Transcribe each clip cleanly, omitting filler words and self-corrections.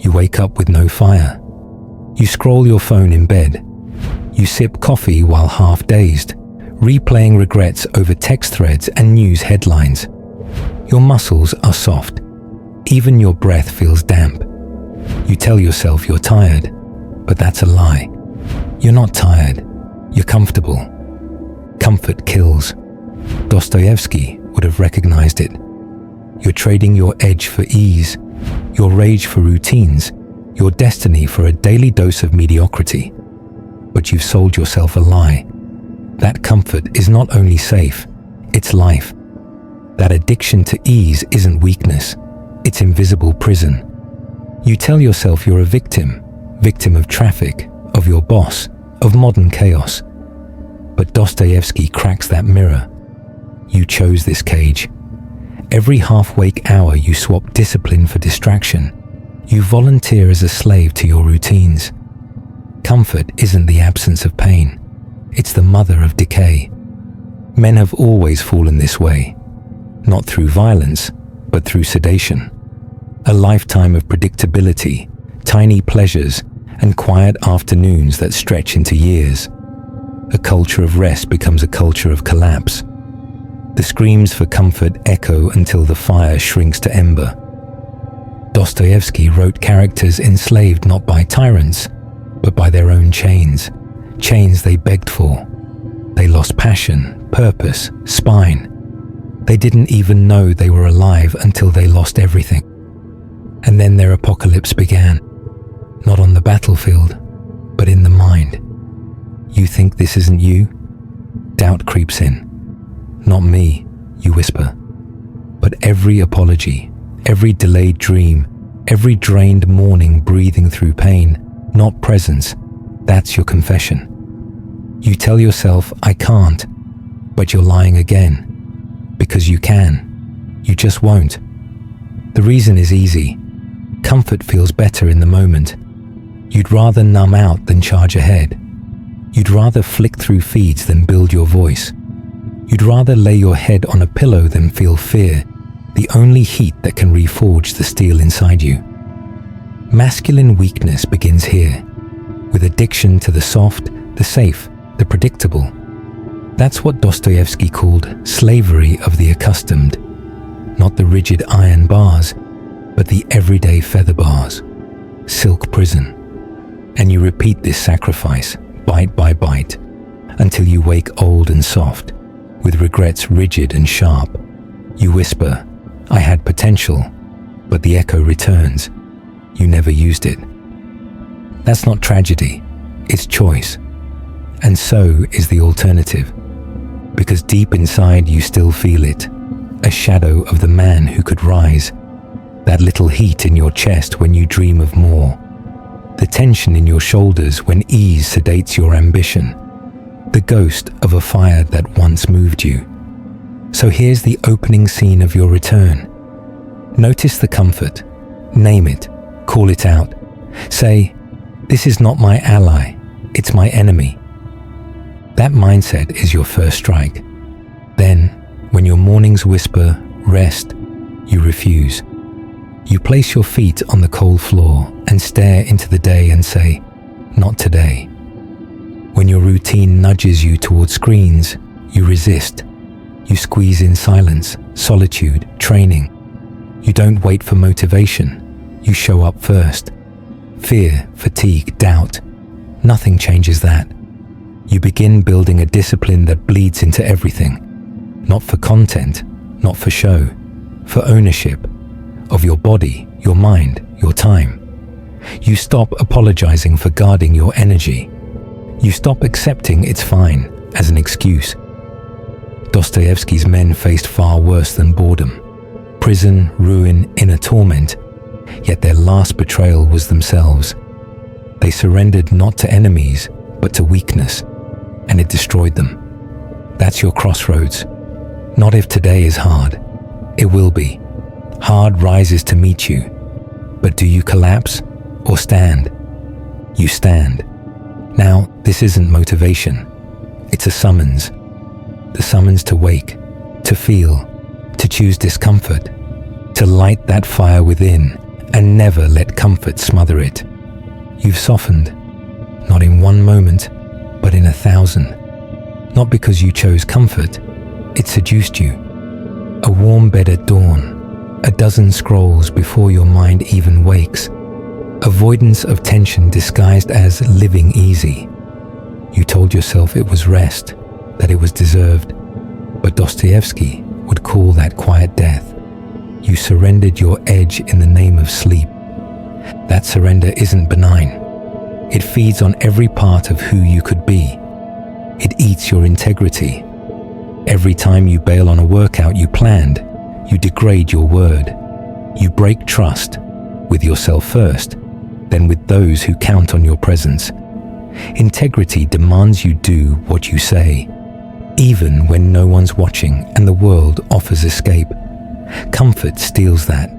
You wake up with no fire. You scroll your phone in bed. You sip coffee while half dazed, replaying regrets over text threads and news headlines. Your muscles are soft. Even your breath feels damp. You tell yourself you're tired, but that's a lie. You're not tired. You're comfortable. Comfort kills. Dostoevsky would have recognized it. You're trading your edge for ease, your rage for routines, your destiny for a daily dose of mediocrity. But you've sold yourself a lie. That comfort is not only safe, it's life. That addiction to ease isn't weakness, it's invisible prison. You tell yourself you're a victim of traffic, of your boss, of modern chaos. But Dostoevsky cracks that mirror. You chose this cage. Every half-wake hour you swap discipline for distraction. You volunteer as a slave to your routines. Comfort isn't the absence of pain. It's the mother of decay. Men have always fallen this way. Not through violence, but through sedation. A lifetime of predictability, tiny pleasures, and quiet afternoons that stretch into years. A culture of rest becomes a culture of collapse. The screams for comfort echo until the fire shrinks to ember. Dostoevsky wrote characters enslaved not by tyrants, but by their own chains, chains they begged for. They lost passion, purpose, spine. They didn't even know they were alive until they lost everything. And then their apocalypse began, not on the battlefield, but in the mind. You think this isn't you? Doubt creeps in. Not me, you whisper. But every apology, every delayed dream, every drained morning breathing through pain, not presence, that's your confession. You tell yourself, I can't, but you're lying again. Because you can. You just won't. The reason is easy. Comfort feels better in the moment. You'd rather numb out than charge ahead. You'd rather flick through feeds than build your voice. You'd rather lay your head on a pillow than feel fear, the only heat that can reforge the steel inside you. Masculine weakness begins here, with addiction to the soft, the safe, the predictable. That's what Dostoevsky called slavery of the accustomed, not the rigid iron bars, but the everyday feather bars, silk prison. And you repeat this sacrifice, bite by bite, until you wake old and soft, with regrets rigid and sharp. You whisper, I had potential, but the echo returns. You never used it. That's not tragedy, it's choice. And so is the alternative. Because deep inside you still feel it, a shadow of the man who could rise, that little heat in your chest when you dream of more, the tension in your shoulders when ease sedates your ambition, the ghost of a fire that once moved you. So here's the opening scene of your return. Notice the comfort, name it, call it out. Say, this is not my ally, it's my enemy. That mindset is your first strike. Then, when your mornings whisper, rest, you refuse. You place your feet on the cold floor and stare into the day and say, not today. When your routine nudges you toward screens, you resist. You squeeze in silence, solitude, training. You don't wait for motivation. You show up first. Fear, fatigue, doubt. Nothing changes that. You begin building a discipline that bleeds into everything. Not for content, not for show, for ownership of your body, your mind, your time. You stop apologizing for guarding your energy. You stop accepting it's fine as an excuse. Dostoevsky's men faced far worse than boredom. Prison, ruin, inner torment. Yet their last betrayal was themselves. They surrendered not to enemies, but to weakness, and it destroyed them. That's your crossroads. Not if today is hard. It will be. Hard rises to meet you. But do you collapse or stand? You stand. Now, this isn't motivation. It's a summons. The summons to wake, to feel, to choose discomfort, to light that fire within and never let comfort smother it. You've softened, not in one moment, but in 1,000. Not because you chose comfort, it seduced you. A warm bed at dawn, a dozen scrolls before your mind even wakes. Avoidance of tension disguised as living easy. You told yourself it was rest, that it was deserved. But Dostoevsky would call that quiet death. You surrendered your edge in the name of sleep. That surrender isn't benign. It feeds on every part of who you could be. It eats your integrity. Every time you bail on a workout you planned, you degrade your word. You break trust, with yourself first, then with those who count on your presence. Integrity demands you do what you say, even when no one's watching and the world offers escape. Comfort steals that.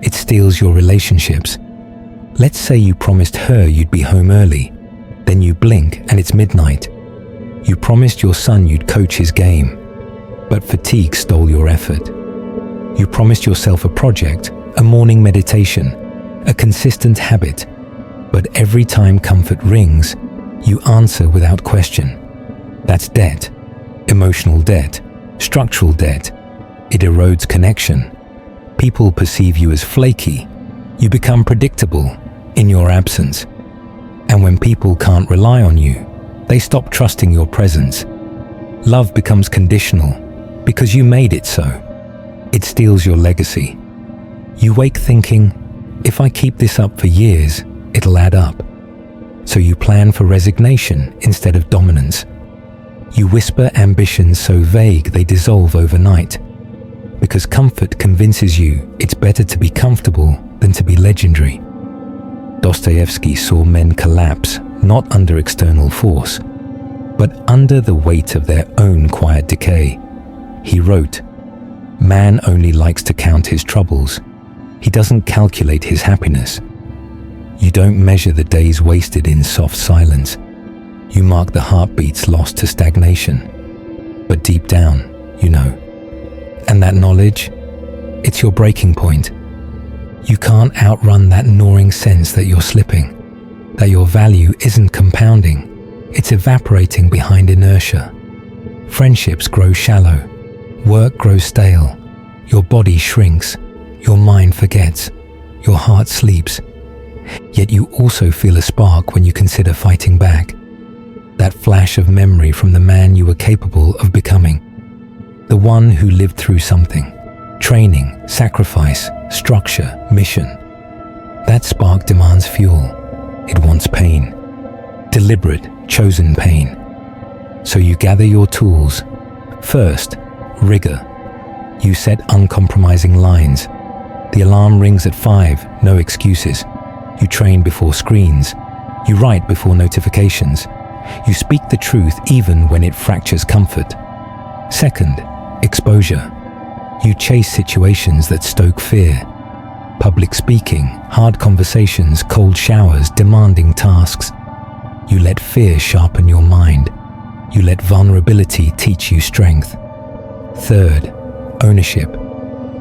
It steals your relationships. Let's say you promised her you'd be home early, then you blink and it's midnight. You promised your son you'd coach his game, but fatigue stole your effort. You promised yourself a project, a morning meditation, a consistent habit, but every time comfort rings, you answer without question. That's debt, emotional debt, structural debt. It erodes connection. People perceive you as flaky. You become predictable in your absence. And when people can't rely on you, they stop trusting your presence. Love becomes conditional because you made it so. It steals your legacy. You wake thinking, if I keep this up for years, it'll add up. So you plan for resignation instead of dominance. You whisper ambitions so vague they dissolve overnight. Because comfort convinces you it's better to be comfortable than to be legendary. Dostoevsky saw men collapse not under external force, but under the weight of their own quiet decay. He wrote, "Man only likes to count his troubles. He doesn't calculate his happiness." You don't measure the days wasted in soft silence. You mark the heartbeats lost to stagnation. But deep down, you know. And that knowledge, it's your breaking point. You can't outrun that gnawing sense that you're slipping, that your value isn't compounding, it's evaporating behind inertia. Friendships grow shallow, work grows stale, your body shrinks, your mind forgets, your heart sleeps. Yet you also feel a spark when you consider fighting back. That flash of memory from the man you were capable of becoming. The one who lived through something. Training, sacrifice, structure, mission. That spark demands fuel. It wants pain. Deliberate, chosen pain. So you gather your tools. First, rigor. You set uncompromising lines. The alarm rings at 5, no excuses. You train before screens. You write before notifications. You speak the truth even when it fractures comfort. Second, exposure. You chase situations that stoke fear. Public speaking, hard conversations, cold showers, demanding tasks. You let fear sharpen your mind. You let vulnerability teach you strength. Third, ownership.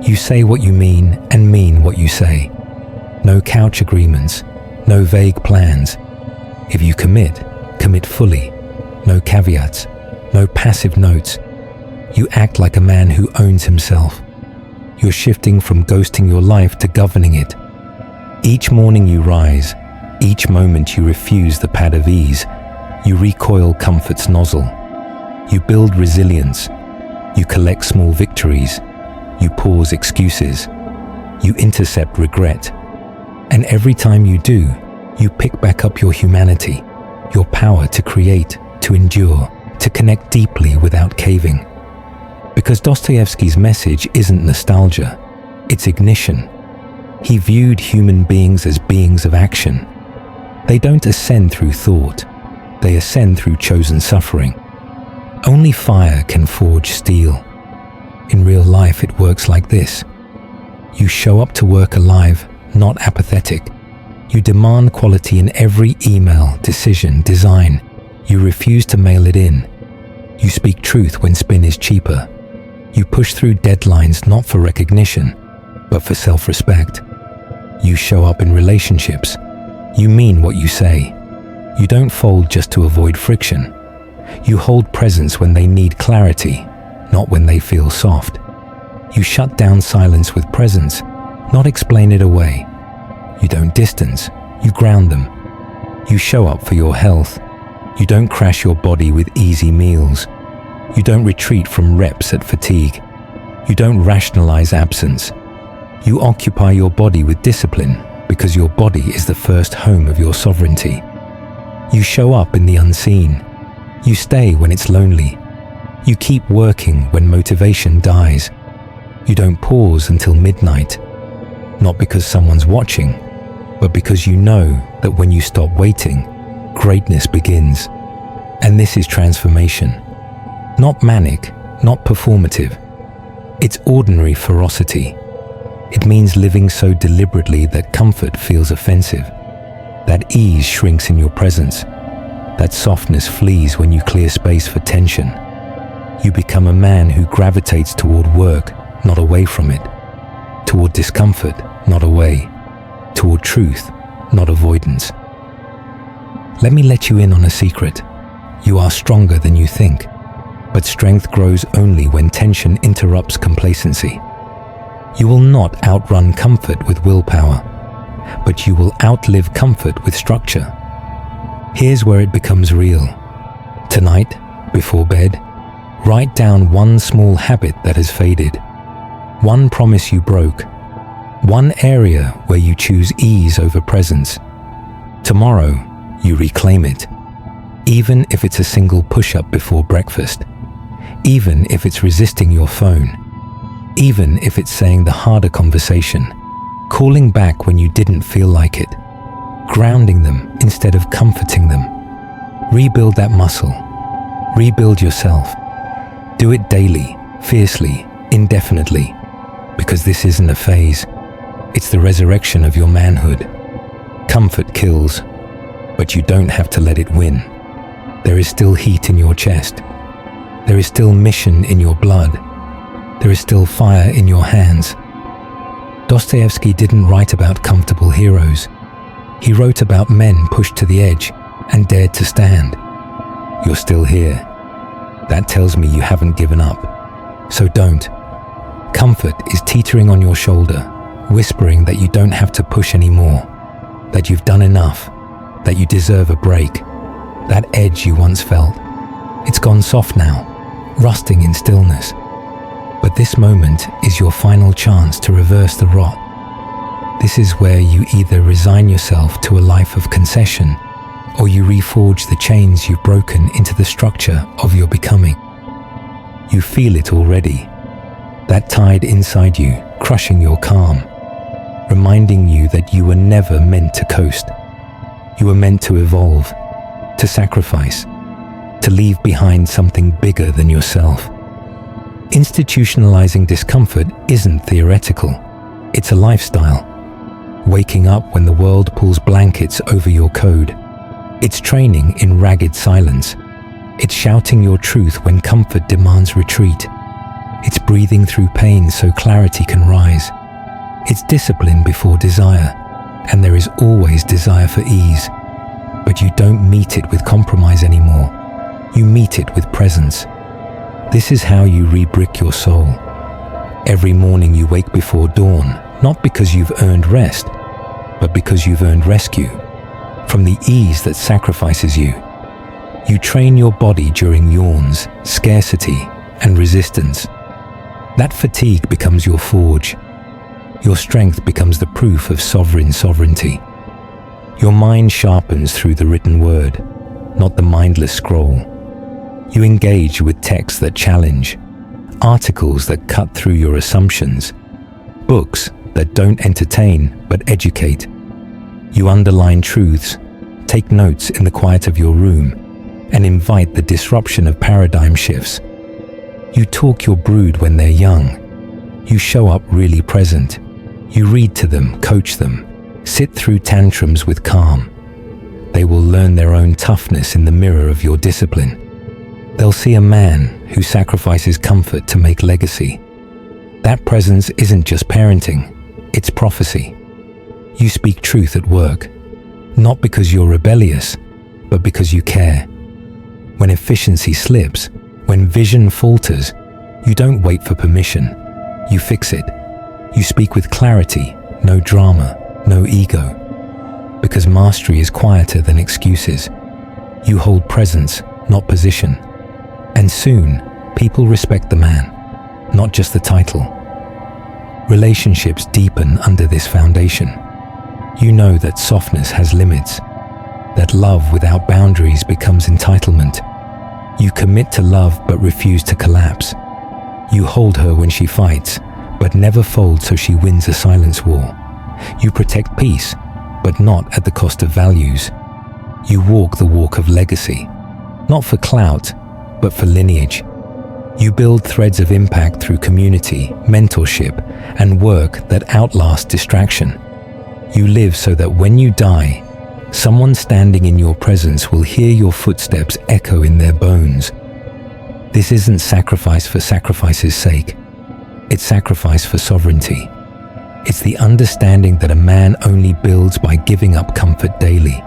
You say what you mean and mean what you say. No couch agreements, no vague plans. If you commit, commit fully. No caveats, no passive notes. You act like a man who owns himself. You're shifting from ghosting your life to governing it. Each morning you rise, each moment you refuse the pad of ease. You recoil comfort's nozzle. You build resilience. You collect small victories. You pause excuses. You intercept regret. And every time you do, you pick back up your humanity, your power to create, to endure, to connect deeply without caving. Because Dostoevsky's message isn't nostalgia, it's ignition. He viewed human beings as beings of action. They don't ascend through thought, they ascend through chosen suffering. Only fire can forge steel. In real life it works like this. You show up to work alive, not apathetic. You demand quality in every email, decision, design. You refuse to mail it in. You speak truth when spin is cheaper. You push through deadlines not for recognition, but for self-respect. You show up in relationships. You mean what you say. You don't fold just to avoid friction. You hold presence when they need clarity, not when they feel soft. You shut down silence with presence, not explain it away. You don't distance, you ground them. You show up for your health. You don't crash your body with easy meals. You don't retreat from reps at fatigue. You don't rationalize absence. You occupy your body with discipline because your body is the first home of your sovereignty. You show up in the unseen. You stay when it's lonely. You keep working when motivation dies. You don't pause until midnight, not because someone's watching, but because you know that when you stop waiting, greatness begins. And this is transformation. Not manic, not performative. It's ordinary ferocity. It means living so deliberately that comfort feels offensive, that ease shrinks in your presence, that softness flees when you clear space for tension. You become a man who gravitates toward work, not away from it, toward discomfort, not away, toward truth, not avoidance. Let me let you in on a secret. You are stronger than you think, but strength grows only when tension interrupts complacency. You will not outrun comfort with willpower, but you will outlive comfort with structure. Here's where it becomes real. Tonight, before bed, write down one small habit that has faded, one promise you broke, one area where you choose ease over presence. Tomorrow, you reclaim it, even if it's a single push-up before breakfast, even if it's resisting your phone, even if it's saying the harder conversation, calling back when you didn't feel like it, grounding them instead of comforting them. Rebuild that muscle. Rebuild yourself. Do it daily, fiercely, indefinitely, because this isn't a phase. It's the resurrection of your manhood. Comfort kills, but you don't have to let it win. There is still heat in your chest. There is still mission in your blood. There is still fire in your hands. Dostoevsky didn't write about comfortable heroes. He wrote about men pushed to the edge and dared to stand. You're still here. That tells me you haven't given up. So don't. Comfort is teetering on your shoulder, whispering that you don't have to push anymore, that you've done enough, that you deserve a break. That edge you once felt, it's gone soft now, rusting in stillness. But this moment is your final chance to reverse the rot. This is where you either resign yourself to a life of concession, or you reforge the chains you've broken into the structure of your becoming. You feel it already, that tide inside you, crushing your calm, reminding you that you were never meant to coast. You were meant to evolve, to sacrifice, to leave behind something bigger than yourself. Institutionalizing discomfort isn't theoretical, it's a lifestyle. Waking up when the world pulls blankets over your code. It's training in ragged silence. It's shouting your truth when comfort demands retreat. It's breathing through pain so clarity can rise. It's discipline before desire, and there is always desire for ease. But you don't meet it with compromise anymore. You meet it with presence. This is how you re-brick your soul. Every morning you wake before dawn, not because you've earned rest, but because you've earned rescue from the ease that sacrifices you. You train your body during yawns, scarcity, and resistance. That fatigue becomes your forge. Your strength becomes the proof of sovereign sovereignty. Your mind sharpens through the written word, not the mindless scroll. You engage with texts that challenge, articles that cut through your assumptions, books that don't entertain but educate. You underline truths, take notes in the quiet of your room, and invite the disruption of paradigm shifts. You talk your brood when they're young. You show up really present. You read to them, coach them, sit through tantrums with calm. They will learn their own toughness in the mirror of your discipline. They'll see a man who sacrifices comfort to make legacy. That presence isn't just parenting, it's prophecy. You speak truth at work, not because you're rebellious, but because you care. When efficiency slips, when vision falters, you don't wait for permission. You fix it. You speak with clarity, no drama, no ego. Because mastery is quieter than excuses. You hold presence, not position. And soon, people respect the man, not just the title. Relationships deepen under this foundation. You know that softness has limits, that love without boundaries becomes entitlement. You commit to love but refuse to collapse. You hold her when she fights, but never fold so she wins a silence war. You protect peace, but not at the cost of values. You walk the walk of legacy, not for clout, but for lineage. You build threads of impact through community, mentorship, and work that outlast distraction. You live so that when you die, someone standing in your presence will hear your footsteps echo in their bones. This isn't sacrifice for sacrifice's sake. It's sacrifice for sovereignty. It's the understanding that a man only builds by giving up comfort daily.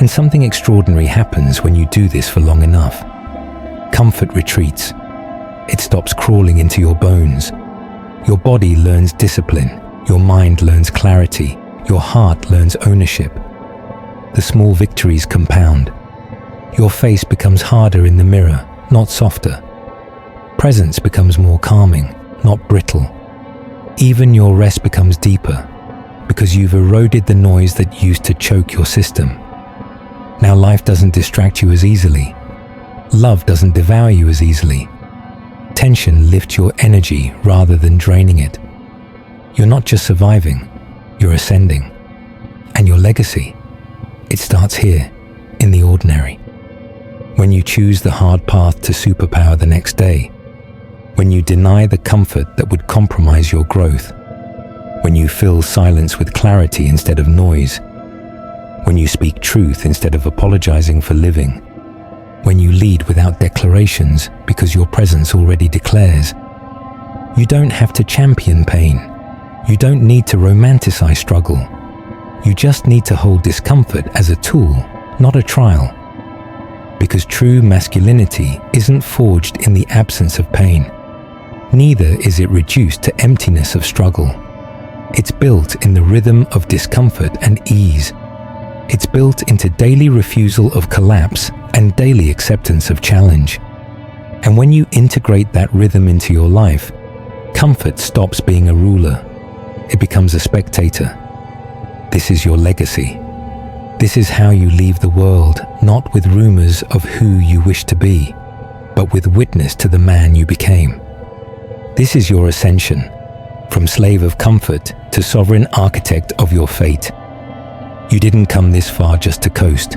And something extraordinary happens when you do this for long enough. Comfort retreats. It stops crawling into your bones. Your body learns discipline. Your mind learns clarity. Your heart learns ownership. The small victories compound. Your face becomes harder in the mirror, not softer. Presence becomes more calming, not brittle. Even your rest becomes deeper, because you've eroded the noise that used to choke your system. Now life doesn't distract you as easily. Love doesn't devour you as easily. Tension lifts your energy rather than draining it. You're not just surviving, you're ascending. And your legacy, it starts here, in the ordinary. When you choose the hard path to superpower the next day, when you deny the comfort that would compromise your growth, when you fill silence with clarity instead of noise, when you speak truth instead of apologizing for living, when you lead without declarations because your presence already declares. You don't have to champion pain. You don't need to romanticize struggle. You just need to hold discomfort as a tool, not a trial. Because true masculinity isn't forged in the absence of pain. Neither is it reduced to emptiness of struggle. It's built in the rhythm of discomfort and ease. It's built into daily refusal of collapse and daily acceptance of challenge. And when you integrate that rhythm into your life, comfort stops being a ruler. It becomes a spectator. This is your legacy. This is how you leave the world, not with rumors of who you wish to be, but with witness to the man you became. This is your ascension, from slave of comfort to sovereign architect of your fate. You didn't come this far just to coast.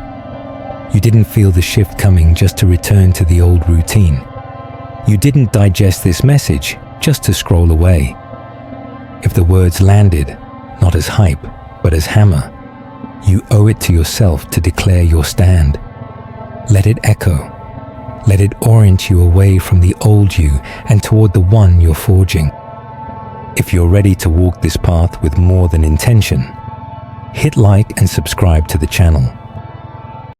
You didn't feel the shift coming just to return to the old routine. You didn't digest this message just to scroll away. If the words landed, not as hype, but as hammer, you owe it to yourself to declare your stand. Let it echo. Let it orient you away from the old you and toward the one you're forging. If you're ready to walk this path with more than intention, hit like and subscribe to the channel.